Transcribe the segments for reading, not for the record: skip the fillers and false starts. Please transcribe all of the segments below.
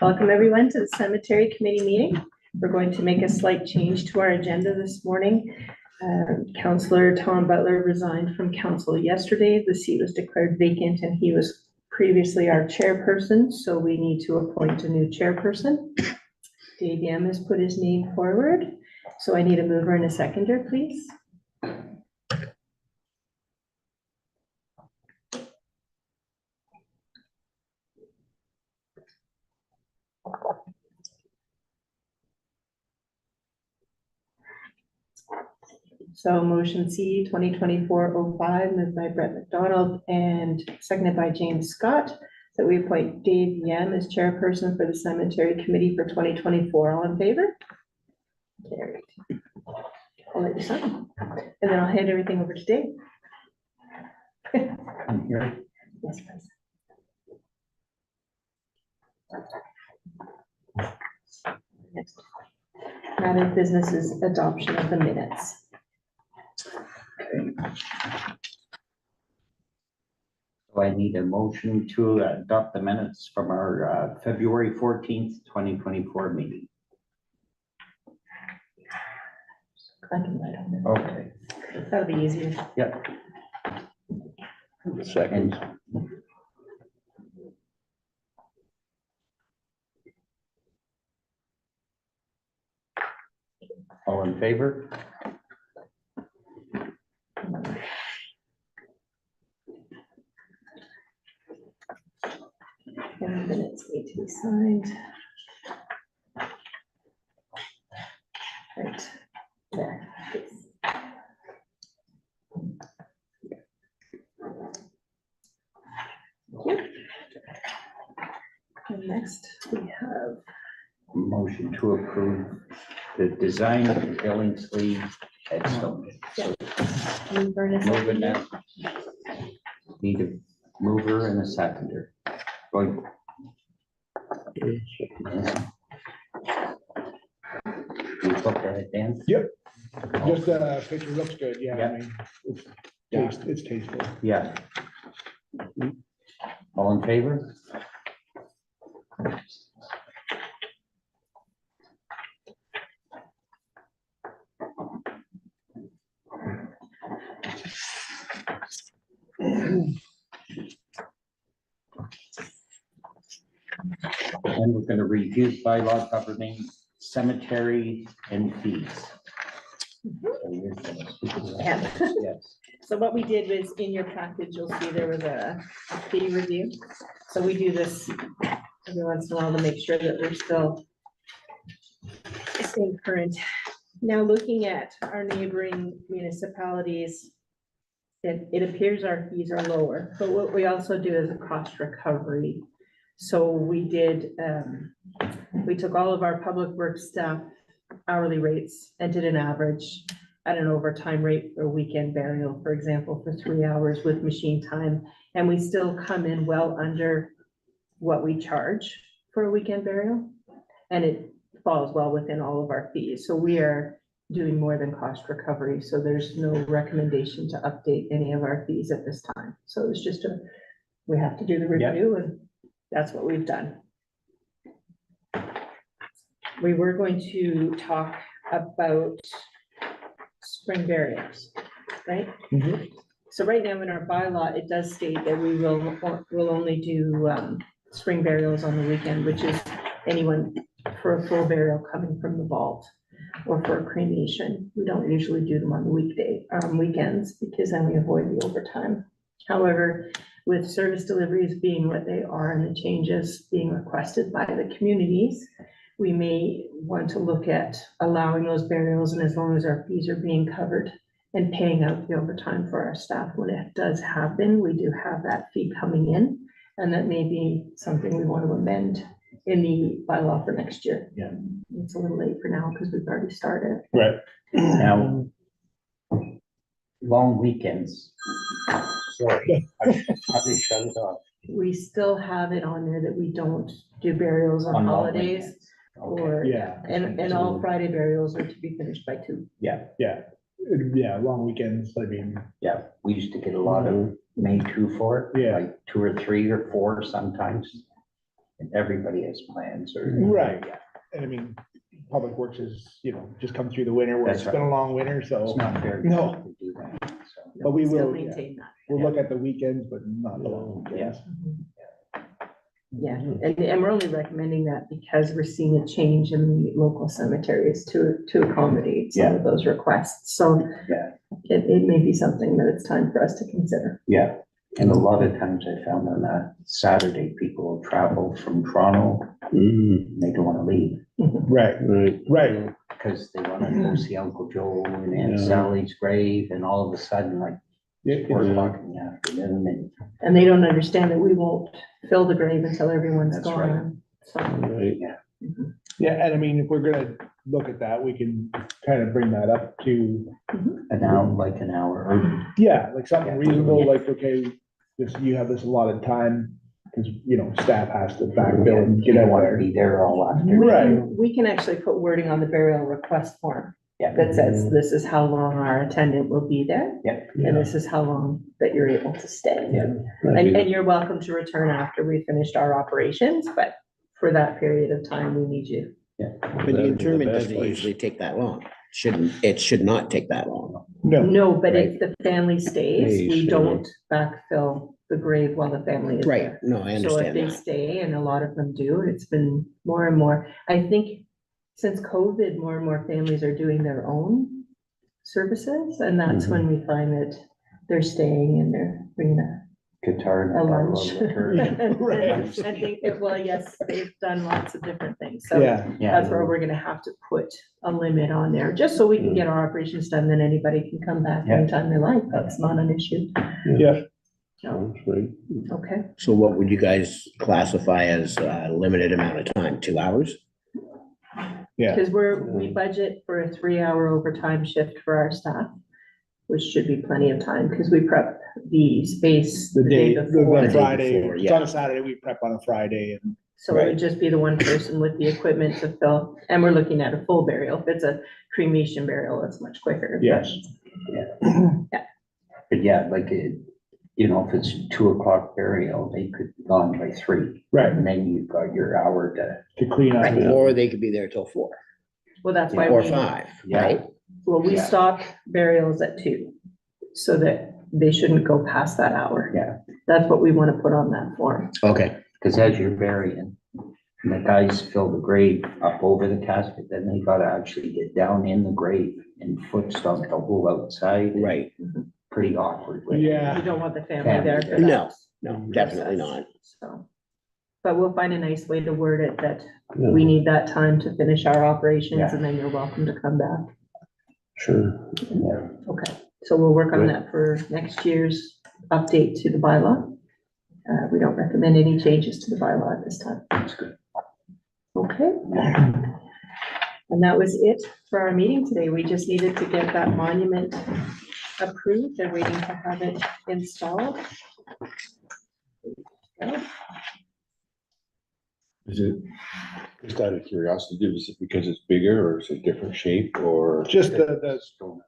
Welcome everyone to the cemetery committee meeting. We're going to make a slight change to our agenda this morning. Councillor Tom Butler resigned from council yesterday. The seat was declared vacant and he was previously our chairperson, so we need to appoint a new chairperson. Dave Yam has put his name forward, so I need a mover and a seconder, please. So motion C 2024-05 moved by Brett McDonald and seconded by James Scott, that we appoint Dave Yam as chairperson for the cemetery committee for 2024. All in favor? Carried. I'll let you sign, and then I'll hand everything over to Dave. I'm here. Yes, please. Next matter of business is adoption of the minutes. So I need a motion to adopt the minutes from our February 14th, 2024 meeting. I can write on there. Okay. That'll be easier. Yep. Second. All in favor? And the minutes need to be signed. Right there. Please. Thank you. And next we have Motion to approve the design of the billing sleeve at Stone. Yeah. mover and a Moving seconder. now. Need a mover and a seconder. Going. You look at it, Dan? Yep. Just picture looks good, yeah. Yeah. I mean, it's tasteful. Yeah. All in favor? And we're going to review bylaw governing cemetery and fees. So you're gonna speak to that. Yeah. Yes. So what we did was, in your package, you'll see there was a fee review. So we do this every once in a while to make sure that we're still staying current. Now, looking at our neighboring municipalities, it appears our fees are lower, but what we also do is a cost recovery. So we did, we took all of our public works staff hourly rates and did an average at an overtime rate for weekend burial, for example, for 3 hours with machine time. And we still come in well under what we charge for a weekend burial. And it falls well within all of our fees. So we are doing more than cost recovery. So there's no recommendation to update any of our fees at this time. So it's just we have to do the review, and that's what we've done. We were going to talk about spring burials, right? Mhm. So right now in our bylaw, it does state that we will only do spring burials on the weekend, which is anyone for a full burial coming from the vault or for a cremation. We don't usually do them on the weekends, because then we avoid the overtime. However, with service deliveries being what they are and the changes being requested by the communities, we may want to look at allowing those burials, and as long as our fees are being covered and paying out the overtime for our staff when it does happen, we do have that fee coming in, and that may be something we want to amend in the bylaw for next year. Yeah. It's a little late for now because we've already started. Right. Now, long weekends. Sorry, I probably shut it off. We still have it on there that we don't do burials on On long holidays, weekends. Okay. or, Yeah. and all Friday burials are to be finished by 2. Yeah, Yeah, long weekends, I mean, yeah. We used to get a lot of May 2 for it. Yeah. Like 2 or 3 or 4 sometimes. And everybody has plans or. Right, and I mean, Public Works is, just come through the winter, where That's it's been a long winter, so. It's not fair. No. To do that, so. But we Still will, yeah. maintain that. We'll look at the weekends, but not the long weekends. Yeah, and we're only recommending that because we're seeing a change in the local cemeteries to accommodate some of those requests. So Yeah. it may be something that it's time for us to consider. Yeah, and a lot of times I found on that Saturday, people will travel from Toronto, they don't wanna leave. Right, right. Because they wanna go see Uncle Joe and Aunt Yeah. Sally's grave, and all of a sudden, like, 4 o'clock in the afternoon, And they don't understand that we won't fill the grave until everyone's That's right. gone. So, Right. Yeah, and I mean, if we're gonna look at that, we can kind of bring that up to, an hour, like an hour, or, yeah, like something Yeah. reasonable, like, okay, you have this allotted time, because, staff has to backfill and you get don't out wanna there. be there all afternoon. Right. we can actually put wording on the burial request form Yeah. that says this is how long our attendant will be there. Yeah. And this is how long that you're able to stay. Yeah. And you're welcome to return after we finished our operations, but for that period of time, we need you. But the That'd be the interment best doesn't place. usually take that long. It should not take that long. No, No, but if the family stays, Stays, we yeah. don't backfill the grave while the family is Right, there. no, I So if understand they that. stay, and a lot of them do, it's been more and more, I think since COVID, more and more families are doing their own services, and that's when we find that they're staying and they're bringing Guitar and a a bottle lunch. of liquor. And Right. I think, well, yes, they've done lots of different things, so yeah, Yeah, that's where we're gonna have to put a limit on there, just so we can get our operations done, then anybody can come back Yeah. anytime they like, that's not an issue. yeah, Sounds right. Okay, So what would you guys classify as a limited amount of time? 2 hours? yeah, because we budget for a 3-hour overtime shift for our staff, which should be plenty of time, because we prep the space the day, before. the day Friday, before, it's on yeah. a Saturday, we prep on a Friday, and So it would just be the one person with the equipment to fill, and we're looking at a full burial. If it's a cremation burial, it's much quicker. yes. but yeah, like, if it's 2 o'clock burial, they could be gone by 3. Right, And then you've got your hour to clean up. Right. yeah. Or they could be there till 4 Well, that's why or we, 5, Yeah. right? well, we Yeah. stop burials at 2, so that they shouldn't go past that hour. Yeah. That's what we want to put on that form. Okay, Because as you're burying, and the guys fill the grave up over the casket, then they gotta actually get down in the grave and foot stomp the hole outside. right. Pretty awkward. Yeah. You don't want the family there for Family that. No, no, definitely process, not. So, but we'll find a nice way to word it that Yeah. we need that time to finish our operations, Yeah. and then you're welcome to come back. Sure. Yeah. Okay, so we'll work on Good. that for next year's update to the bylaw. We don't recommend any changes to the bylaw at this time. That's good. Okay. And that was it for our meeting today. We just needed to get that monument approved. They're waiting to have it installed. Is it, just out of curiosity, is it because it's bigger or is it different shape or? Just the stone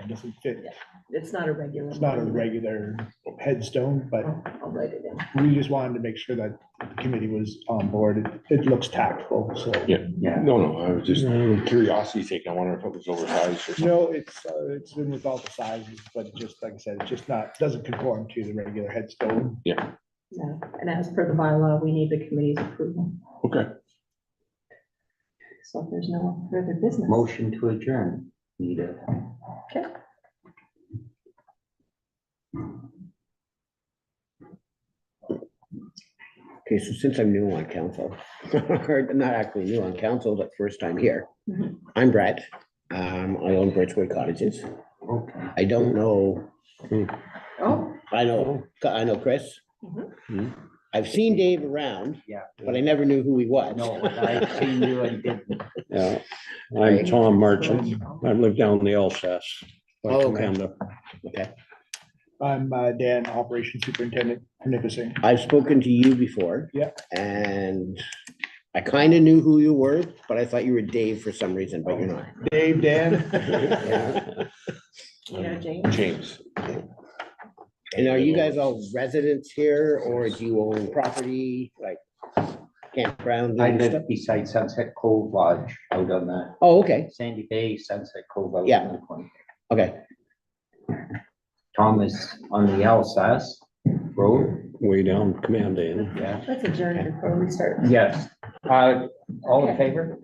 doesn't fit, It's not a regular. it's not a monument. regular headstone, but I'll write it in. we just wanted to make sure that the committee was on board. It looks tactful, so. Yeah, Yeah. no, I was just curiosity sake. I wonder if it was oversized or something. No, it's been with all the sizes, but just, like I said, it's just not, doesn't conform to the regular headstone. No, and as per the bylaw, we need the committee's approval. Okay. So if there's no further business. Motion to adjourn. Need it. Okay. Okay, so since I'm new on council, or not actually new on council, but first time here. Mhm. I'm Brett. I own Birchwood Cottages. Okay. I don't know, Oh, I know Chris. Mhm. I've seen Dave around, Yeah. but I never knew who he was. No, I've seen you and didn't. Yeah. I'm Tom Merchant. I live down in the Alsace. by Oh, okay. Coquanda. Okay, I'm Dan, Operations Superintendent for Nipissing. I've spoken to you before. Yeah. And I kind of knew who you were, but I thought you were Dave for some reason, but you're not. Dave, Dan. you know, James. James, And are you guys all residents here or do you own property? Like, campground I and stuff? live beside Sunset Cove Lodge out on the Oh, okay, Sandy Bay, Sunset Cove out Yeah. in the corner. okay. Tom is on the Alsace Road, Way down Command Inn. yeah. Let's adjourn before we start. Yes, all in favor?